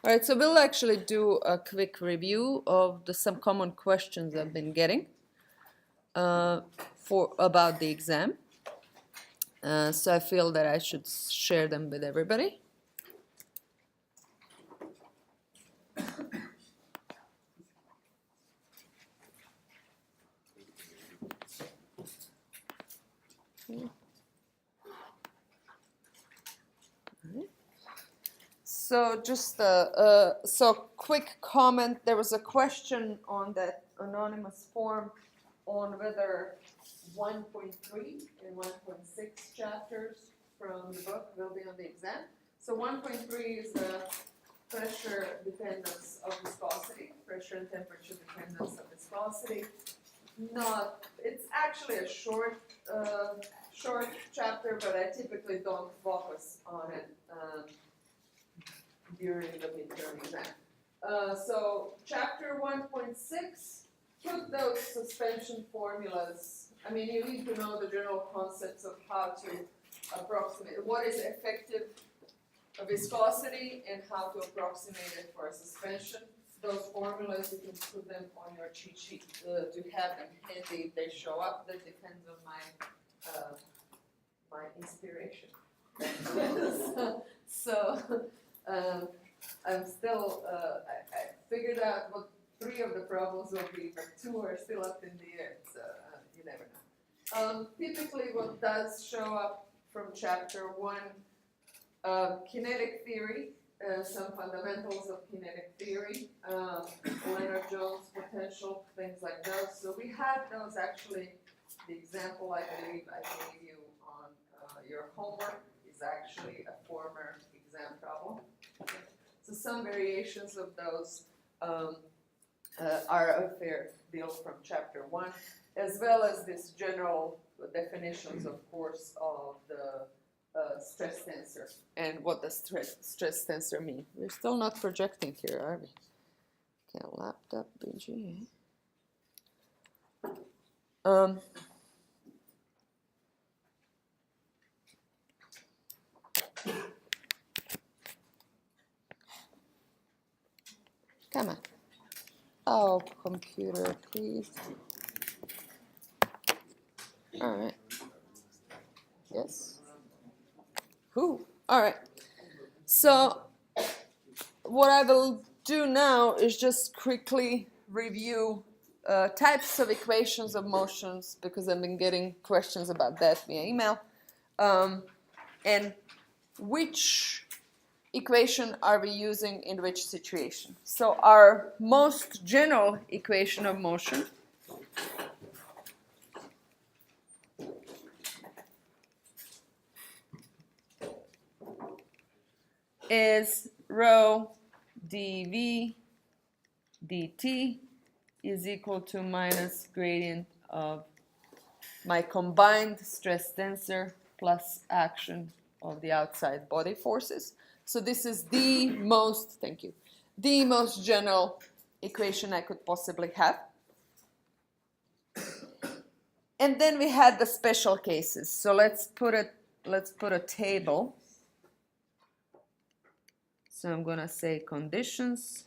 All right, so we'll actually do a quick review of some common questions I've been getting about the exam. So I feel that I should share them with everybody. So just quick comment. There was a question on that anonymous form on whether 1.3 and 1.6 chapters from the book will be on the exam. So 1.3 is the pressure dependence of viscosity, pressure and temperature dependence of viscosity. It's actually a short chapter, but I typically don't focus on it during the midterm exam. So chapter 1.6, put those suspension formulas. I mean, you need to know the general concepts of how to approximate what is effective viscosity and how to approximate it for a suspension. Those formulas, you can put them on your cheat sheet to have them handy if they show up. That depends on my inspiration. I'm still, I figured out what 3 of the problems will be, but 2 are still up in the air, so you never know. Typically what does show up from chapter 1, kinetic theory, some fundamentals of kinetic theory, Leonard-Jones potential, things like those. So we had those actually, the example I believe I gave you on your homework is actually a former exam problem. So some variations of those are a fair deal from chapter 1, as well as this general definitions, of course, of the stress tensor and what does stress tensor mean. We're still not projecting here, are we? Okay, laptop PGE. Come on. Oh, computer, please. All right. Yes. Who? All right. So what I will do now is just quickly review types of equations of motions, because I've been getting questions about that via email. And which equation are we using in which situation? So our most general equation of motion is rho dv dt is equal to minus gradient of my combined stress tensor plus action of the outside body forces. So this is the most, the most general equation I could possibly have. And then we had the special cases. So let's put a table. So I'm going to say conditions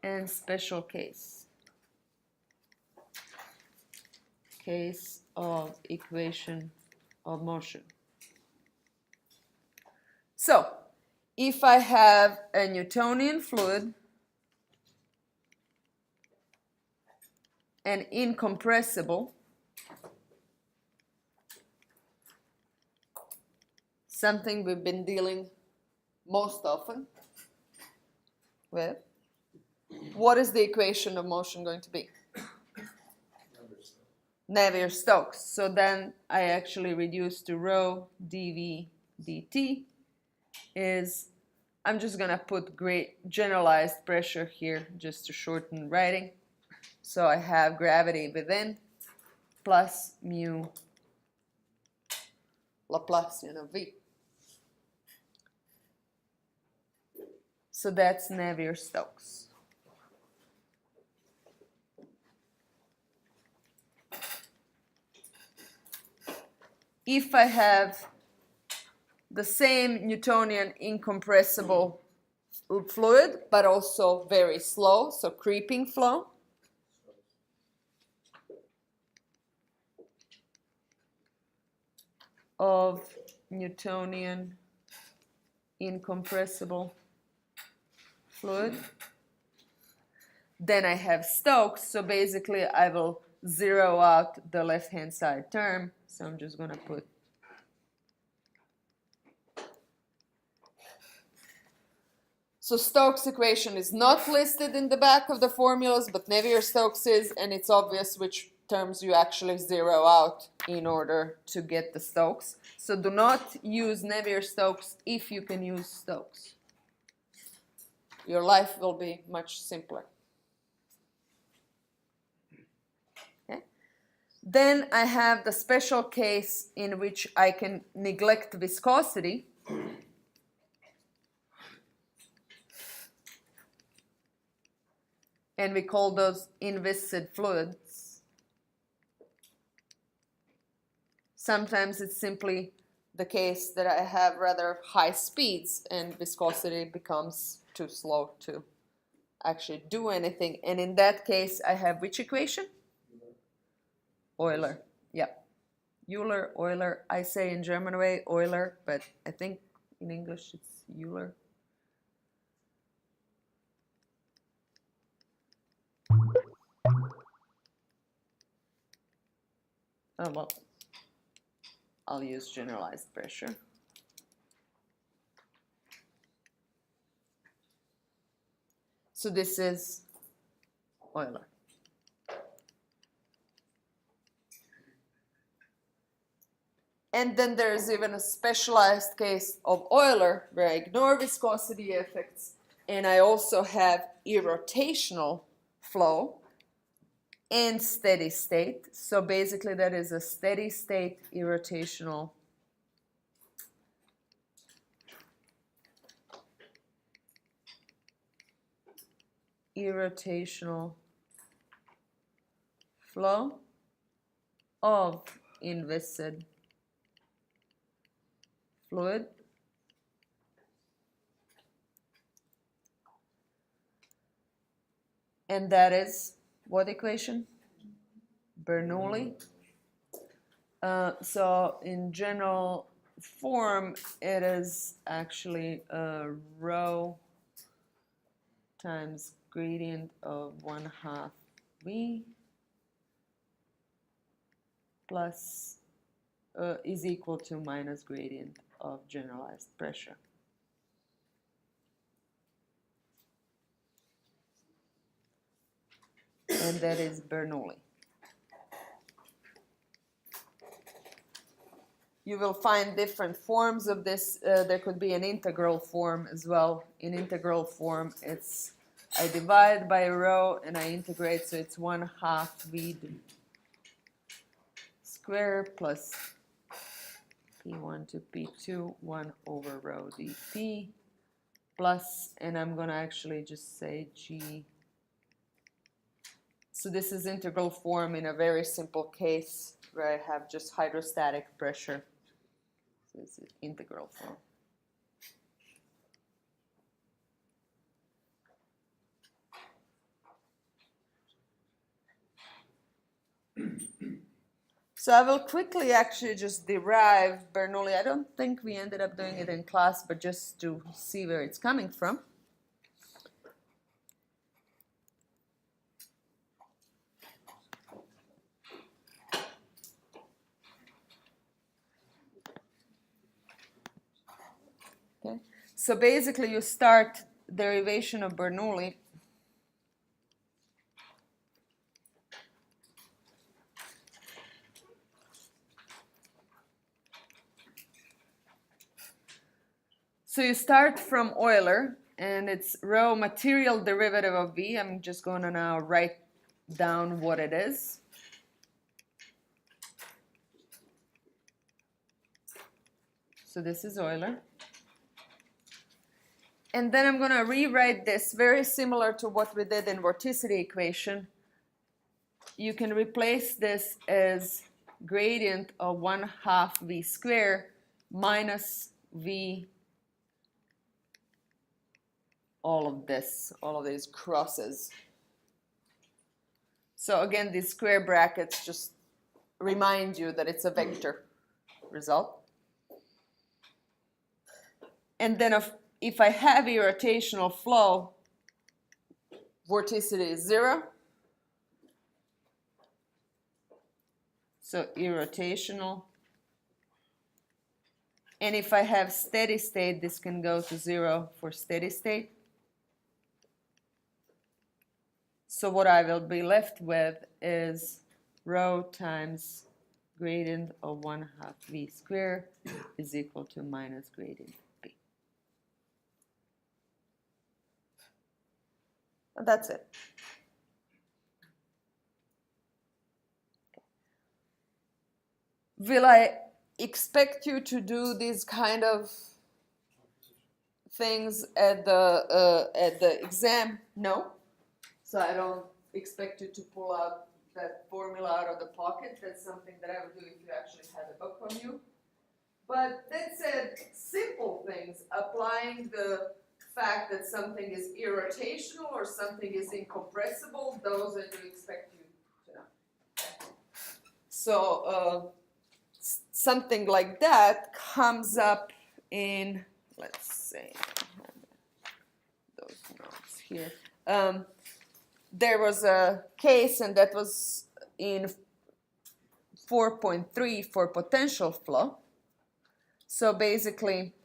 and special case. Case of equation of motion. So if I have a Newtonian fluid and incompressible, something we've been dealing most often with, what is the equation of motion going to be? Navier Stokes. So then I actually reduce to rho dv dt is, I'm just going to put great generalized pressure here just to shorten writing. So I have gravity within plus mu Laplacian of v. So that's Navier Stokes. If I have the same Newtonian incompressible fluid, but also very slow, so creeping flow. Of Newtonian incompressible fluid. Then I have Stokes, so basically I will zero out the left-hand side term. So I'm just going to put so Stokes' equation is not listed in the back of the formulas, but Navier Stokes is, and it's obvious which terms you actually zero out in order to get the Stokes. So do not use Navier Stokes if you can use Stokes. Your life will be much simpler. Okay. Then I have the special case in which I can neglect viscosity. And we call those inviscid fluids. Sometimes it's simply the case that I have rather high speeds and viscosity becomes too slow to actually do anything. And in that case, I have which equation? Euler. Yeah. Euler, Euler. I say in German way Euler, but I think in English it's Euler. Oh, well, I'll use generalized pressure. So this is Euler. And then there's even a specialized case of Euler where I ignore viscosity effects, and I also have irrotational flow and steady state. So basically that is a steady state irrotational flow of inviscid fluid. And that is what equation? Bernoulli. So in general form, it is actually rho times gradient of 1/2 V plus is equal to minus gradient of generalized pressure. And that is Bernoulli. You will find different forms of this. There could be an integral form as well. In integral form, it's I divide by rho and I integrate, so it's 1/2 V square plus P1 to P2, 1 over rho dP plus, and I'm going to actually just say G. So this is integral form in a very simple case where I have just hydrostatic pressure. So this is integral form. So I will quickly actually just derive Bernoulli. I don't think we ended up doing it in class, but just to see where it's coming from. Okay. So basically you start derivation of Bernoulli . So you start from Euler, and it's rho material derivative of V. I'm just going to now write down what it is. So this is Euler. And then I'm going to rewrite this very similar to what we did in vorticity equation. You can replace this as gradient of 1/2 V square minus V, all of these crosses. So again, these square brackets just remind you that it's a vector result. And then if I have irrotational flow, vorticity is 0. So irrotational. And if I have steady state, this can go to 0 for steady state. So what I will be left with is rho times gradient of 1/2 v squared is equal to minus gradient b. And that's it. Will I expect you to do these kind of things at the exam? No. So I don't expect you to pull out that formula out of the pocket. That's something that I would do if you actually had a book on you. But that said, simple things, applying the fact that something is irrotational or something is incompressible, those I do expect you to know. So something like that comes up in, let's say, those notes here. There was a case, and that was in 4.3 for potential flow. So basically,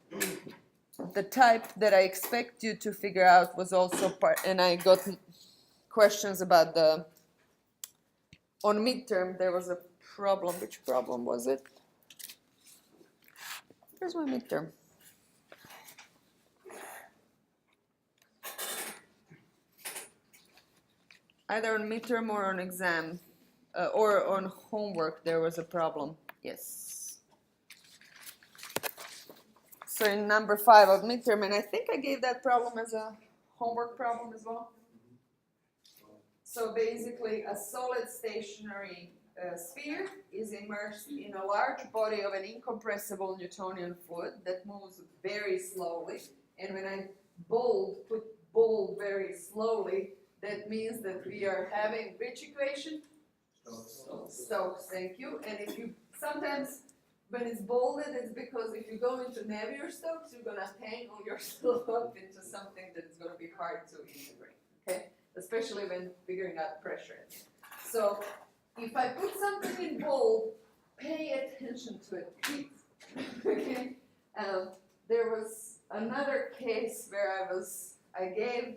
the type that I expect you to figure out was also part, and I got questions about on midterm, there was a problem. Which problem was it? Here's my midterm. Either on midterm or on exam, or on homework, there was a problem. Yes. So in number 5 of midterm, and I think I gave that problem as a homework problem as well. So basically, a solid stationary sphere is immersed in a large body of an incompressible Newtonian fluid that moves very slowly. And when I put bold very slowly, that means that we are having which equation? Stokes, thank you. And if you sometimes when it's bolded, it's because if you go into Navier Stokes, you're going to tangle yourself up into something that's going to be hard to integrate, okay? Especially when figuring out pressure. So if I put something in bold, pay attention to it, please. Okay? There was another case where I gave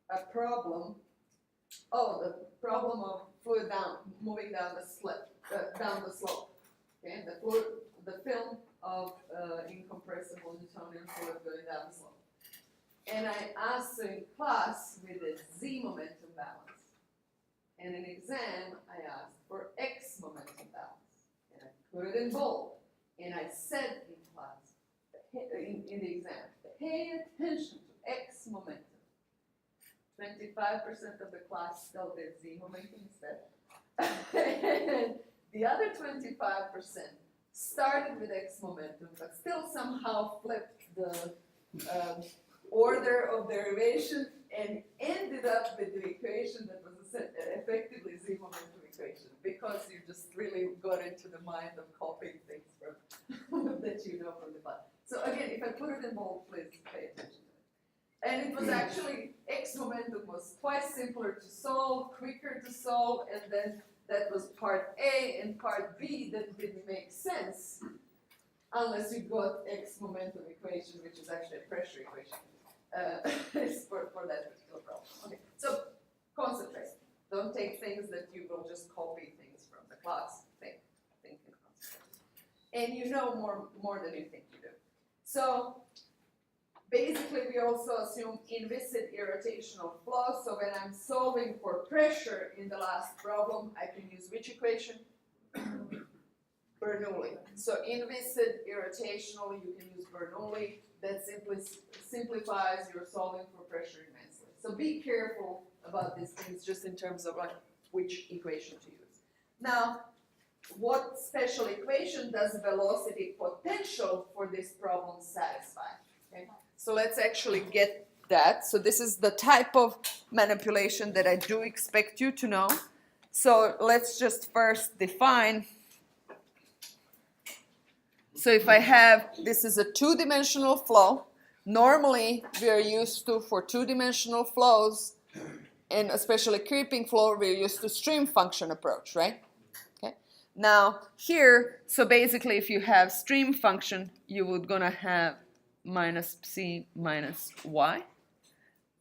a problem. Oh, the problem of fluid moving down the slope. Okay, the film of incompressible Newtonian fluid going down the slope. And I asked in class with a z momentum balance. And in exam, I asked for x momentum balance. And I put it in bold. And I said in class, in the exam, pay attention to x momentum. 25% of the class still did z momentum instead. And the other 25% started with x momentum, but still somehow flipped the order of derivation and ended up with the equation that was effectively z momentum equation, because you just really got into the mind of copying things from that you know from the class. So again, if I put it in bold, please pay attention to it. And it was actually, x momentum was twice simpler to solve, quicker to solve, and then that was part A, and part B that didn't make sense unless you got x momentum equation, which is actually a pressure equation for that particular problem. Okay, so concentrate. Don't take things that you will just copy things from the class. Think and concentrate. And you know more than you think you do. So basically, we also assume inviscid irrotational flow. So when I'm solving for pressure in the last problem, I can use which equation? Bernoulli. So inviscid irrotational, you can use Bernoulli. That simply simplifies your solving for pressure immensely. So be careful about these things just in terms of like which equation to use. Now, what special equation does velocity potential for this problem satisfy? Okay? So let's actually get that. So this is the type of manipulation that I do expect you to know. So let's just first define. So if I have, this is a two-dimensional flow. Normally, we are used to, for two-dimensional flows, and especially creeping flow, we're used to stream function approach, right? Okay. Now here, so basically if you have stream function, you would gonna have minus c minus y.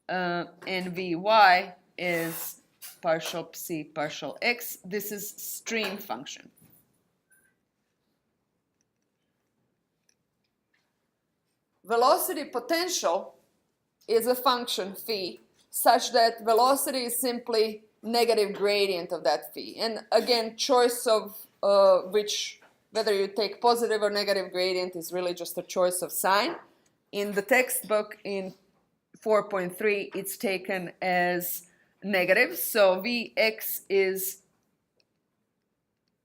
And vy is partial c partial x. This is stream function. Velocity potential is a function phi such that velocity is simply negative gradient of that phi. And again, choice of whether you take positive or negative gradient is really just a choice of sign. In the textbook in 4.3, it's taken as negative. So Vx is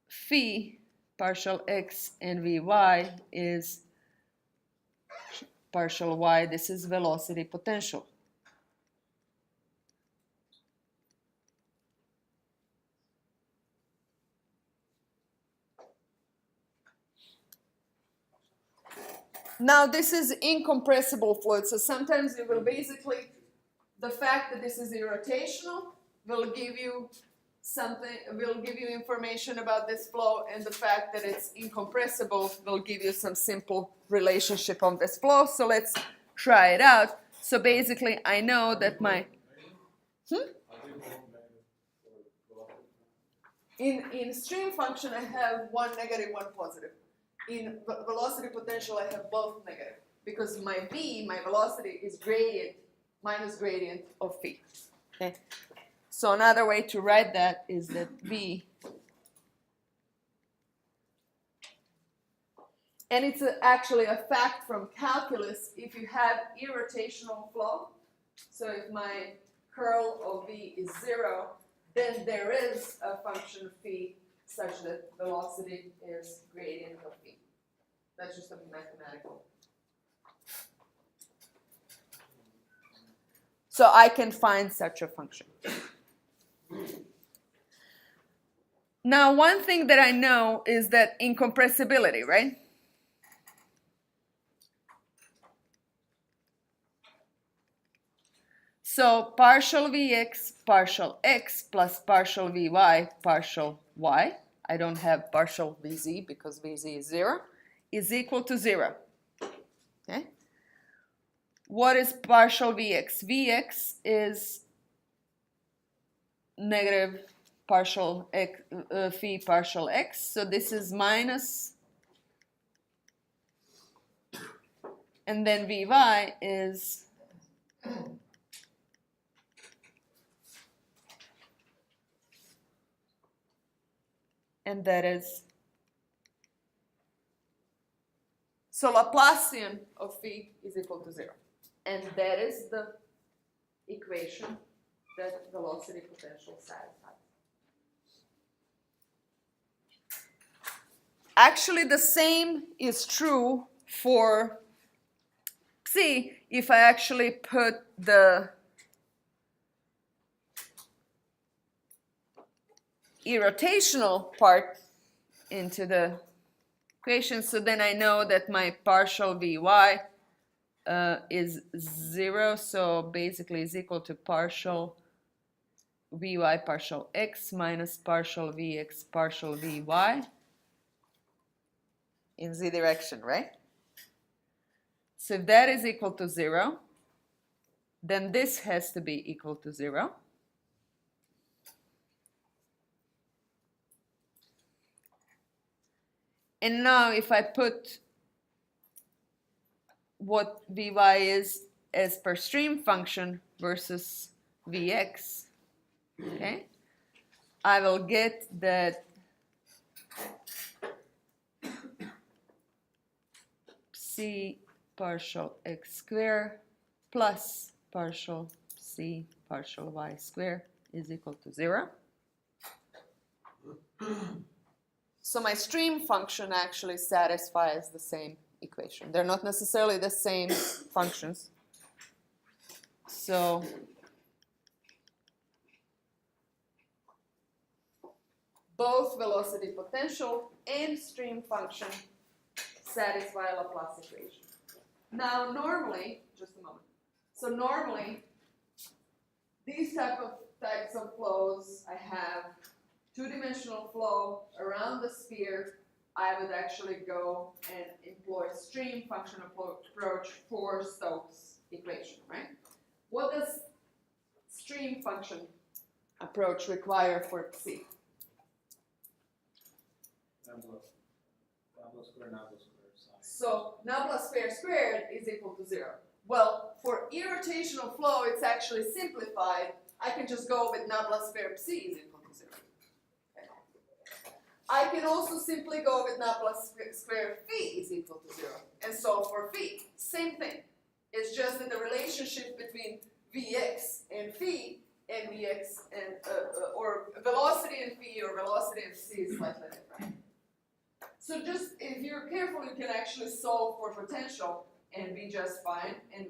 phi partial x and Vy is partial y. This is velocity potential. Now this is incompressible fluid. So sometimes you will basically, the fact that this is irrotational will give you something, will give you information about this flow, and the fact that it's incompressible will give you some simple relationship on this flow. So let's try it out. So basically I know that my in stream function I have one negative, one positive. In velocity potential I have both negative because my v, my velocity, is gradient minus gradient of phi. Okay. So another way to write that is that v, and it's actually a fact from calculus, if you have irrotational flow, so if my curl of v is 0, then there is a function phi such that velocity is gradient of phi. That's just a mathematical. So I can find such a function. Now, one thing that I know is that incompressibility, right? So partial Vx partial x plus partial Vy partial y, I don't have partial Vz because Vz is 0, is equal to 0. Okay? What is partial Vx? Vx is negative partial x, phi partial x, so this is minus, and then Vy is and that is, so Laplacian of phi is equal to 0. And that is the equation that velocity potential satisfies. Actually, the same is true for psi if I actually put the irrotational part into the equation. So then I know that my partial Vy is 0, so basically is equal to partial Vy partial x minus partial Vx partial Vy in z direction, right? So if that is equal to 0, then this has to be equal to 0. And now if I put what Vy is as per stream function versus Vx, okay, I will get that c partial x squared plus partial c partial y squared is equal to 0. So my stream function actually satisfies the same equation. They're not necessarily the same functions. So both velocity potential and stream function satisfy Laplace equation. Now normally, just a moment. So normally, these types of flows, I have two-dimensional flow around the sphere. I would actually go and employ stream function approach for Stokes equation, right? What does stream function approach require for C? Nabla squared sine. So nabla squared is equal to 0. Well, for irrotational flow, it's actually simplified. I can just go with nabla squared C is equal to 0. Okay. I can also simply go with nabla squared phi is equal to 0 and solve for phi. Same thing. It's just that the relationship between Vx and phi and Vx and or velocity and phi or velocity and c is slightly different. So just, if you're careful, you can actually solve for potential and be just fine and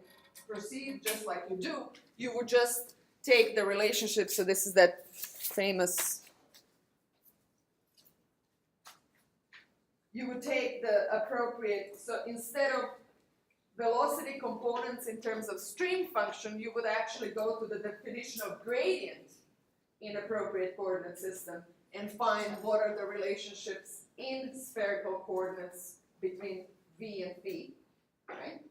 proceed just like you do. You would just take the relationship, so this is that famous, you would take the appropriate, so instead of velocity components in terms of stream function, you would actually go to the definition of gradient in appropriate coordinate system and find what are the relationships in spherical coordinates between v and phi, right?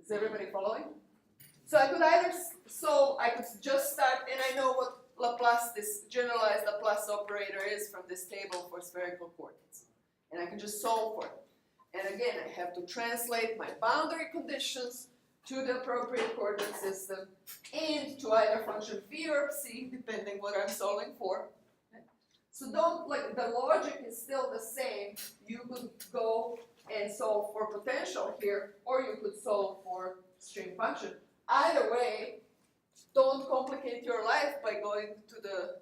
Is everybody following? So I could either I could just start, and I know what Laplace, this generalized Laplace operator is from this table for spherical coordinates, and I can just solve for it. And again, I have to translate my boundary conditions to the appropriate coordinate system and to either function phi or psi, depending what I'm solving for. So don't, like, the logic is still the same. You could go and solve for potential here, or you could solve for stream function. Either way, don't complicate your life by going to the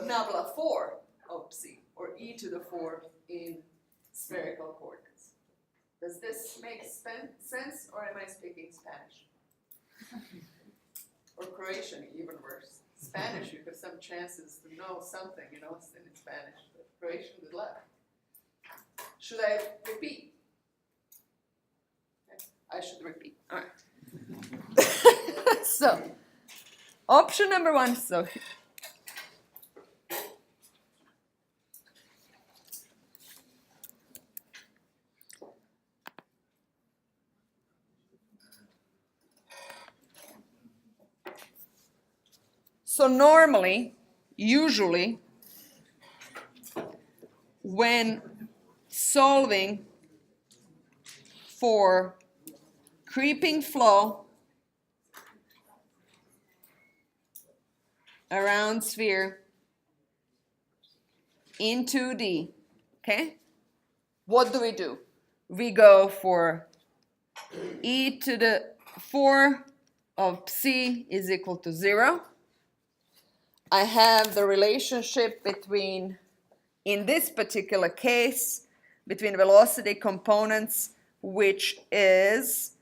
nabla 4 of psi, or e to the 4 in spherical coordinates. Does this make sense, or am I speaking Spanish? Or Croatian, even worse. Spanish, you have some chances to know something, you know, in Spanish, but Croatian, good luck. Should I repeat? Okay. I should repeat. All right. So, option number 1. So normally, usually, when solving for creeping flow around sphere in 2D, okay? What do? We go for e to the 4 of psi is equal to 0. I have the relationship between, in this particular case, between velocity components, which is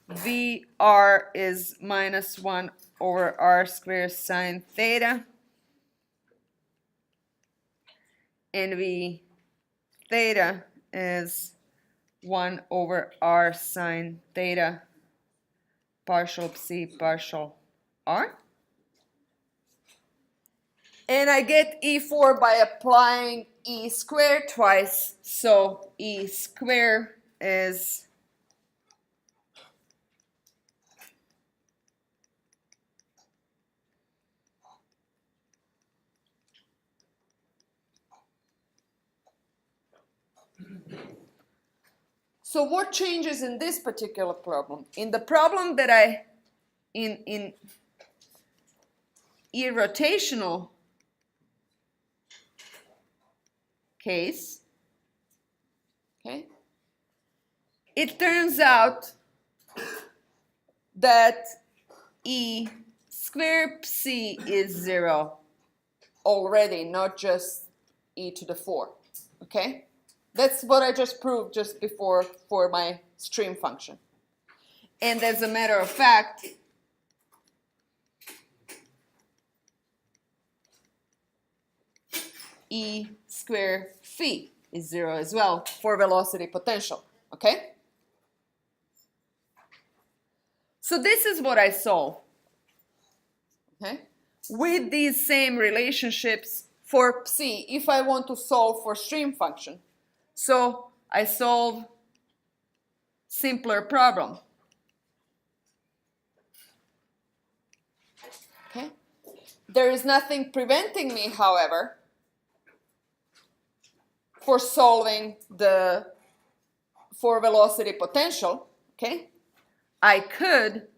VR is minus 1 over r squared sine theta, and V theta is 1 over r sine theta partial psi partial r. And I get E4 by applying E squared twice. So E squared is so what changes in this particular problem? In the problem that in irrotational case, okay, it turns out that E squared psi is 0. already, not just e to the 4, okay? That's what I just proved just before for my stream function. And as a matter of fact, e squared phi is 0 as well for velocity potential, okay? So this is what I solve, okay? With these same relationships for psi, if I want to solve for stream function. So I solve simpler problem. Okay? There is nothing preventing me, however, for solving for velocity potential. Okay? I could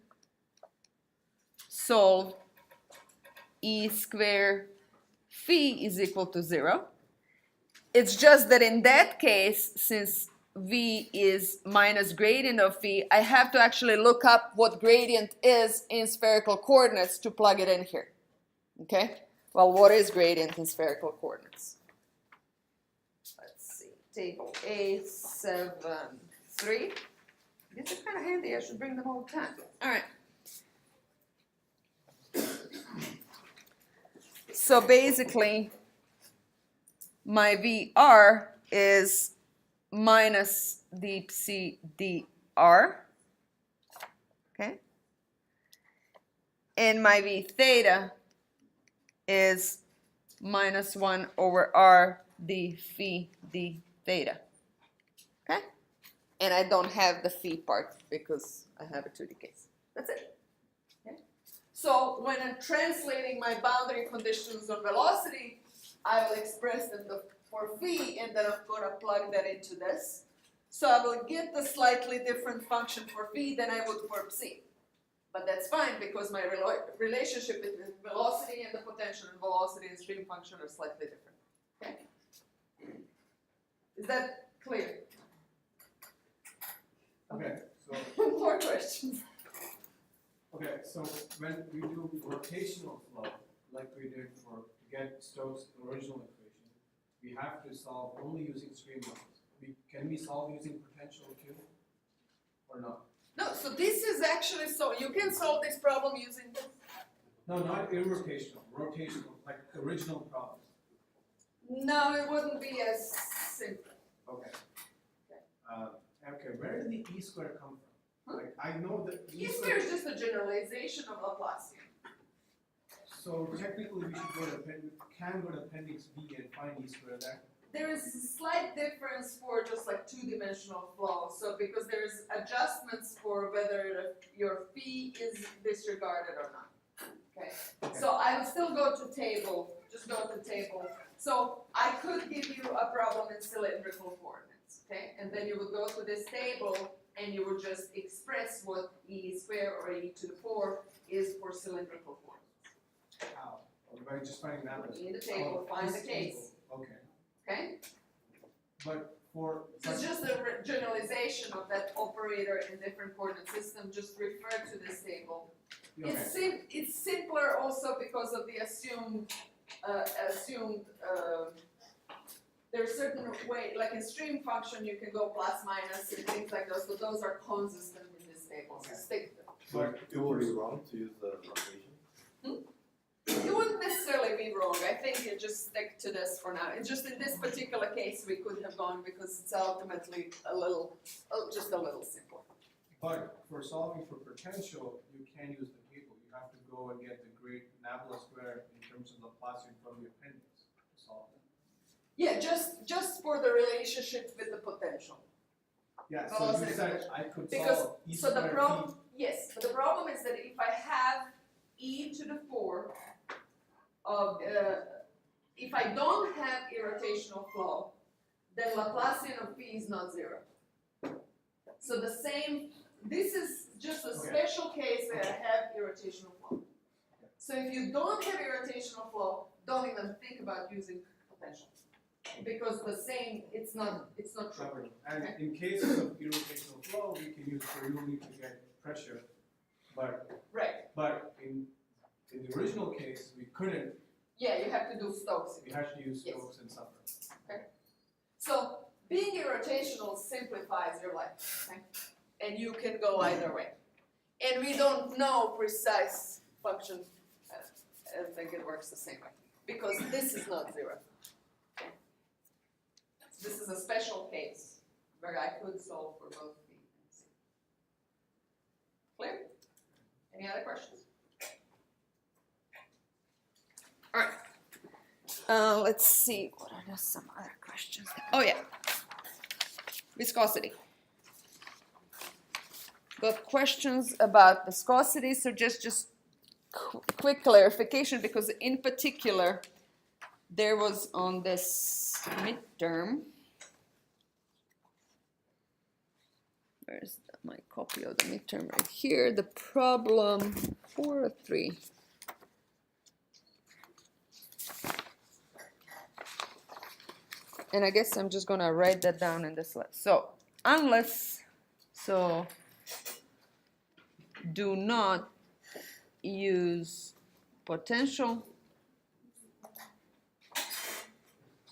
solve e squared phi is equal to 0. It's just that in that case, since v is minus gradient of phi, I have to actually look up what gradient is in spherical coordinates to plug it in here. Okay? Well, what is gradient in spherical coordinates? Let's see. Table A73. These are kind of handy. I should bring them all the time. All right. So basically, my VR is minus deep C dr, okay? And my V theta is minus 1 over R d phi d theta, okay? And I don't have the phi part because I have a 2D case. That's it. Okay? So when I'm translating my boundary conditions on velocity, I will express them for phi, and then I'm going to plug that into this. So I will get the slightly different function for phi than I would for psi. But that's fine because my relationship between velocity and the potential and velocity and stream function are slightly different. Okay? Is that clear? Okay, so More questions. okay, so when we do rotational flow, like we did to get Stokes' original equation, we have to solve only using streamlines. Can we solve using potential too, or not? No, so this is actually, so you can solve this problem using this. No, not irrotational, rotational, like the original problem. No, it wouldn't be as simple. Okay. Okay, where did the E square come from? Huh? Like, I know that E square is just a generalization of Laplacian. So technically we should go to appendix B and find E square there. There is a slight difference for just like two-dimensional flow. So because there's adjustments for whether your phi is disregarded or not. Okay. So I would still go to table. Just go to table. So I could give you a problem in cylindrical coordinates. Okay. And then you would go to this table and you would just express what e squared or e to the 4 is for cylindrical coordinates. How? By just finding that one. In the table, find the case. Okay. Okay. But for So it's just a generalization of that operator in different coordinate system. Just refer to this table. okay. It's simpler also because of the assumed there's certain way, like in stream function, you can go plus minus and things like those. So those are consistent in this table. So stick to them. But it would be wrong to use the rotation? You wouldn't necessarily be wrong. I think you just stick to this for now. It's just in this particular case we could have gone because it's ultimately just a little simpler. But for solving for potential, you can use the table. You have to go and get the great nabla square in terms of Laplacian from the appendix to solve it. Yeah, just for the relationship with the potential. Yeah, so you said I could Because solve E so the squared problem, P. yes, but the problem is that if I have e to the 4 of if I don't have irrotational flow, then Laplacian of p is not 0. So the same. This is just a special case where I have irrotational flow. So if you don't have irrotational flow, don't even think about using potential. Because the same, it's not true. And in cases of irrotational flow, we can use Bernoulli to get pressure. But Right. But in the original case, we couldn't. Yeah, you have to do Stokes. We have to use Yes. Stokes and suffer. Okay. So being irrotational simplifies your life, okay? And you can go either way. And we don't know precise function. I think it works the same way because this is not zero. Okay. This is a special case where I could solve for both B and C. Clear? Any other questions? All right. Let's see. What are some other questions? Oh yeah. Viscosity. Got questions about viscosity, so just quick clarification, because in particular there was on this midterm, where's my copy of the midterm right here, the problem 4 or 3. And I guess I'm just gonna write that down in this list. So do not use potential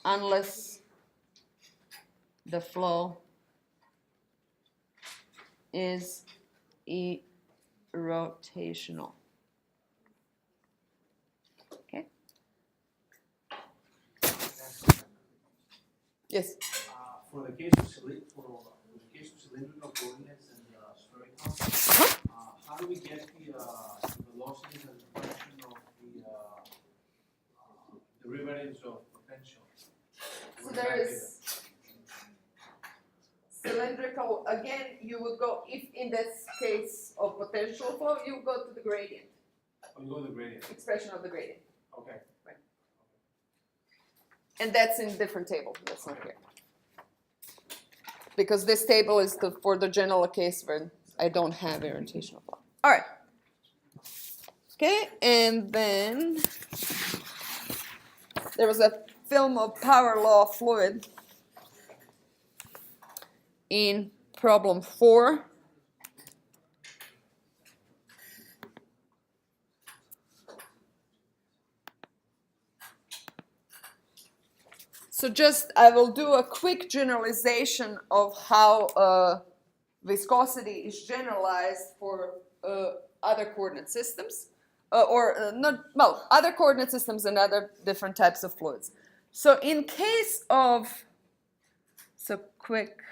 unless the flow is irrotational. Okay? Yes? For the case of cylindrical coordinates and spherical, how do we get the velocities as a function of the derivatives of potential? So there is cylindrical, again, you would go, if in this case of potential flow, you go to the gradient, Oh, you go to the gradient. expression of the gradient. Okay. And that's in different table, that's not here. Because this table is for the general case where I don't have irrotational flow. All right. Okay, and then there was a film of power law fluid in problem 4. So just, I will do a quick generalization of how viscosity is generalized for other coordinate systems, other coordinate systems and other different types of fluids. So in case of, so quick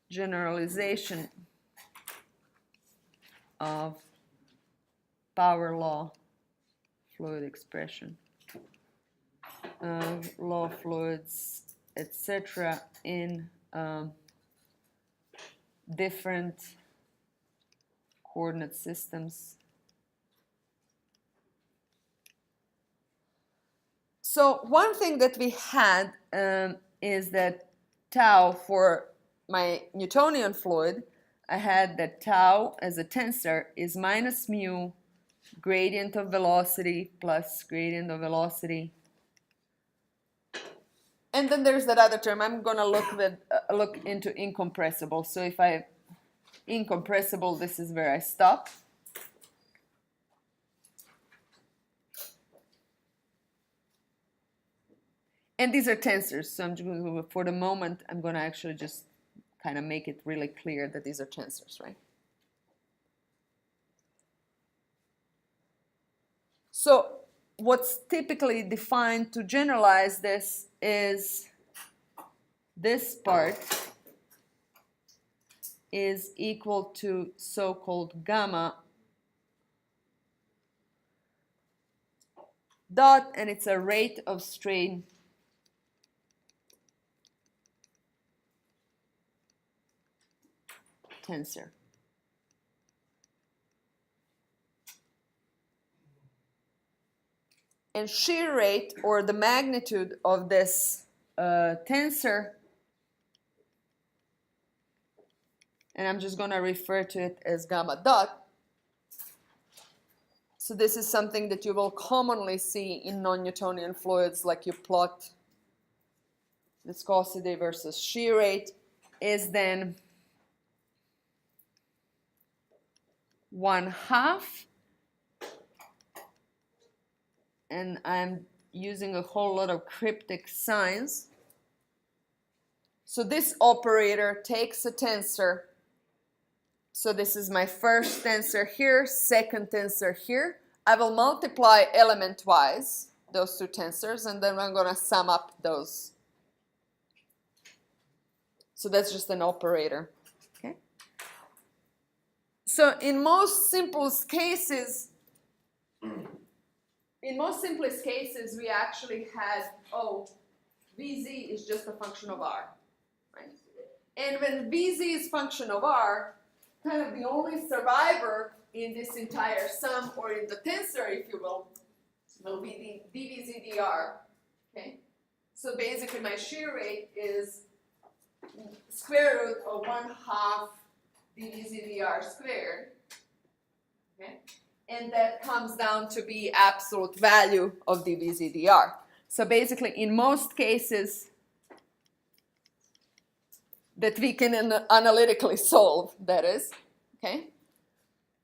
generalization of power law fluid expression. Law fluids, etc., in different coordinate systems. So one thing that we had is that tau for my Newtonian fluid, I had that tau as a tensor is minus mu gradient of velocity plus gradient of velocity. And then there's that other term. I'm going to look into incompressible. So if I incompressible, this is where I stop. And these are tensors. So I'm just, for the moment, I'm going to actually just kind of make it really clear that these are tensors, right? So what's typically defined to generalize this is this part is equal to so-called gamma dot, and it's a rate of strain tensor. And shear rate, or the magnitude of this tensor, and I'm just going to refer to it as gamma dot. So this is something that you will commonly see in non-Newtonian fluids, like you plot viscosity versus shear rate, is then 1/2 and I'm using a whole lot of cryptic signs. So this operator takes a tensor. So this is my first tensor here, second tensor here. I will multiply element-wise those two tensors, and then I'm going to sum up those. So that's just an operator. Okay. So in most simplest cases, we actually had, Vz is just a function of r. Right? And when Vz is function of r, kind of the only survivor in this entire sum, or in the tensor, if you will be the dvz dr. Okay? So basically my shear rate is square root of 1/2 dvz dr squared. Okay? And that comes down to be absolute value of dvz dr. So basically in most cases that we can analytically solve, that is, okay,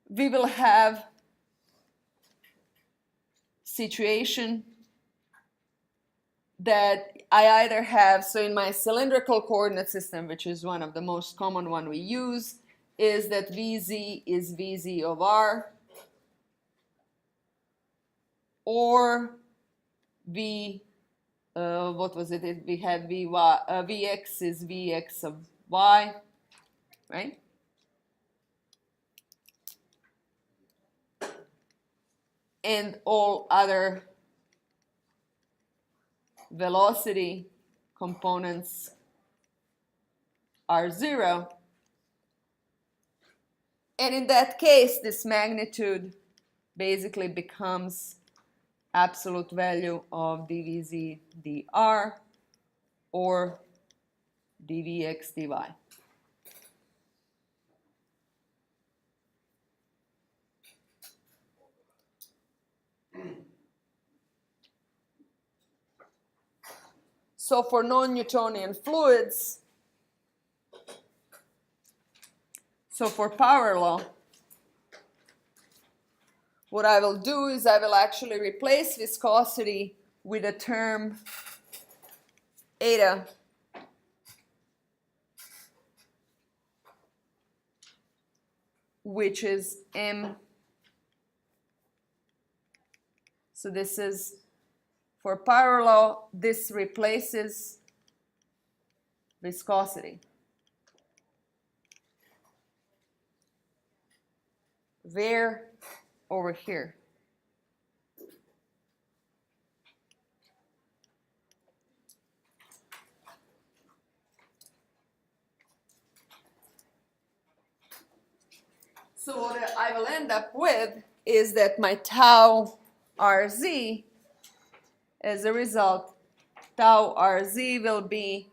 we will have situation that I either have, so in my cylindrical coordinate system, which is one of the most common one we use, is that Vz is Vz of r, or what was it? We had Vx is Vx of y, right? And all other velocity components are 0. And in that case, this magnitude basically becomes absolute value of dvz dr or dvx dy. So for non-Newtonian fluids, so for power law, what I will do is I will actually replace viscosity with a term eta which is m. So this is, for power law, this replaces viscosity. Where? Over here. So what I will end up with is that my tau Rz, as a result, tau Rz will be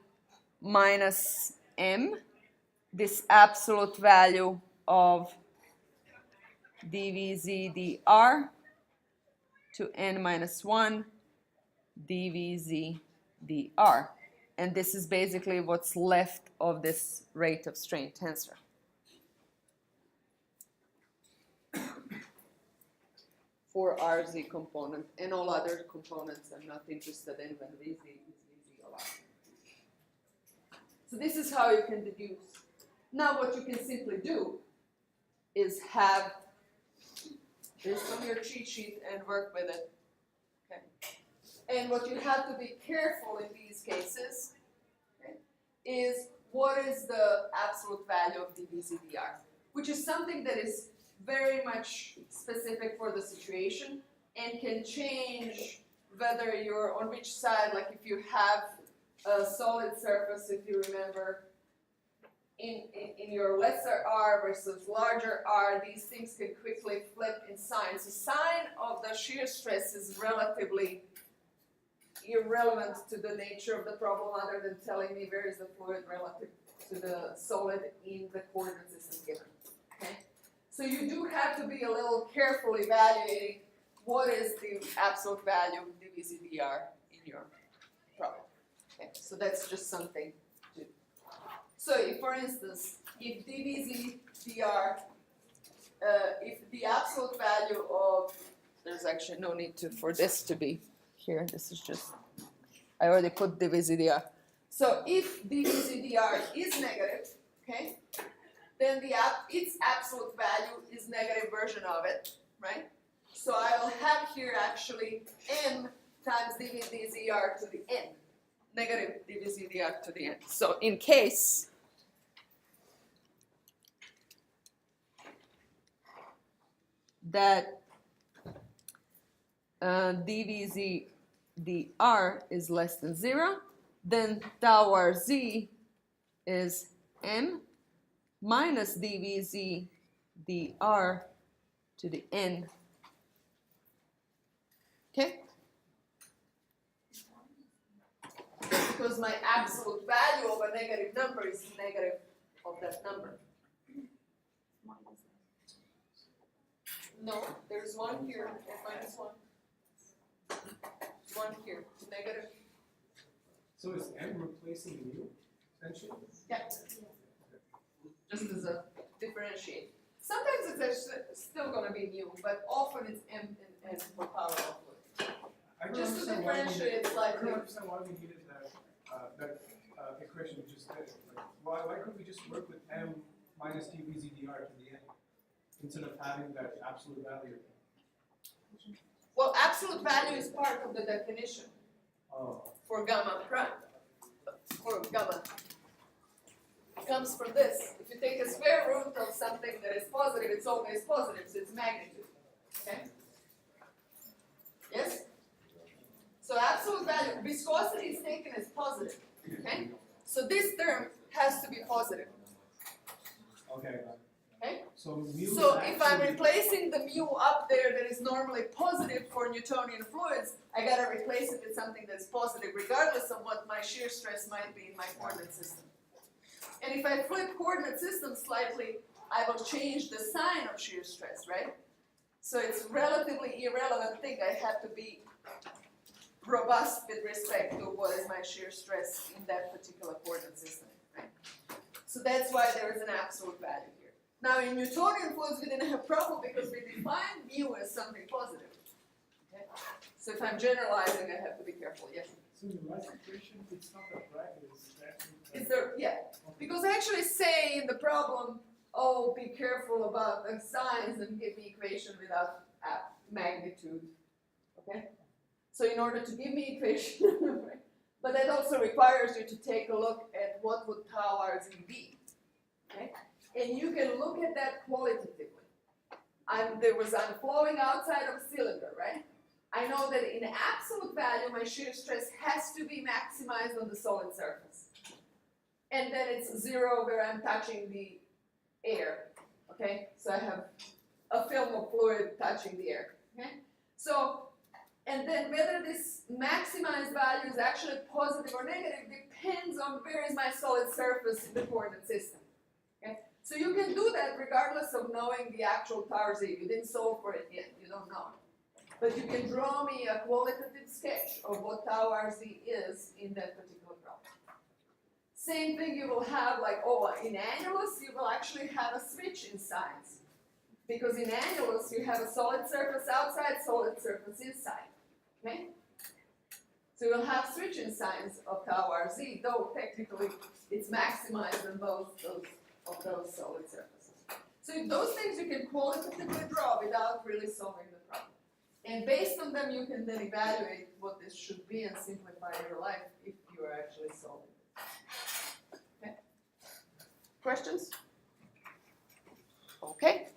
minus m, this absolute value of dvz dr to n minus 1 dvz dr. And this is basically what's left of this rate of strain tensor. For Rz component, and all other components I'm not interested in when Vz is Vz of r. So this is how you can deduce. Now what you can simply do is have this on your cheat sheet and work with it. Okay. And what you have to be careful in these cases, okay, is what is the absolute value of dvz dr, which is something that is very much specific for the situation and can change whether you're on which side, like if you have a solid surface, if you remember, in your lesser r versus larger r, these things can quickly flip in sign. So sign of the shear stress is relatively irrelevant to the nature of the problem, other than telling me where is the fluid relative to the solid in the coordinate system given. Okay? So you do have to be a little careful evaluating what is the absolute value of dvz dr in your problem. Okay? So that's just something to do. So if, for instance, if dvz dr, if the absolute value of there's actually no need for this to be here. This is just, I already put dV/dr. So if dV/dr is negative, okay, then its absolute value is negative version of it, right? So I will have here actually m times dV/dr to the n, negative dV/dr to the n. So in case that dV/dr is less than 0, then tau r z is m minus dV/dr to the n. Okay? Because my absolute value of a negative number is negative of that number. No, there's one here, and minus 1. One here, negative. So is m replacing mu, essentially? Yeah. Just as a differentiate. Sometimes it's actually still going to be mu, but often it's m and n for power output. Just to differentiate I slightly. don't understand why we needed that equation we just did. Like, why couldn't we just work with m minus dV/dr to the n instead of having that absolute value? Well, absolute value is part of the definition for gamma prime. For gamma. It comes from this. If you take a square root of something that is positive, it's always positive, so it's magnitude. Okay? Yes? So absolute value, viscosity is taken as positive. Okay? So this term has to be positive. Okay. Okay? So mu. So if I'm replacing the mu up there that is normally positive for Newtonian fluids, I gotta replace it with something that's positive, regardless of what my shear stress might be in my coordinate system. And if I flip coordinate system slightly, I will change the sign of shear stress, right? So it's relatively irrelevant thing. I have to be robust with respect to what is my shear stress in that particular coordinate system, right? So that's why there is an absolute value here. Now in Newtonian fluids we didn't have problem because we defined mu as something positive. Okay? So if I'm generalizing, I have to be careful. Yes? So in the last equation, it's not a bracket, it's actually. Is there? Yeah. Because I actually say in the problem, oh, be careful about the signs and give me equation without magnitude. Okay? So in order to give me equation, right? But that also requires you to take a look at what would tau r z be. Okay? And you can look at that qualitatively. I'm flowing outside of a cylinder, right? I know that in absolute value, my shear stress has to be maximized on the solid surface. And then it's 0 where I'm touching the air, okay? So I have a film of fluid touching the air, okay? So, and then whether this maximized value is actually positive or negative depends on where is my solid surface in the coordinate system, okay? So you can do that regardless of knowing the actual tau z. You didn't solve for it yet, you don't know. But you can draw me a qualitative sketch of what tau r z is in that particular problem. Same thing you will have like, in annulus, you will actually have a switch in signs. Because in annulus, you have a solid surface outside, solid surface inside. Okay? So you'll have switching signs of tau r z, though technically it's maximized on both of those solid surfaces. So those things you can qualitatively draw without really solving the problem. And based on them, you can then evaluate what this should be and simplify your life if you are actually solving it. Okay? Questions? Okay.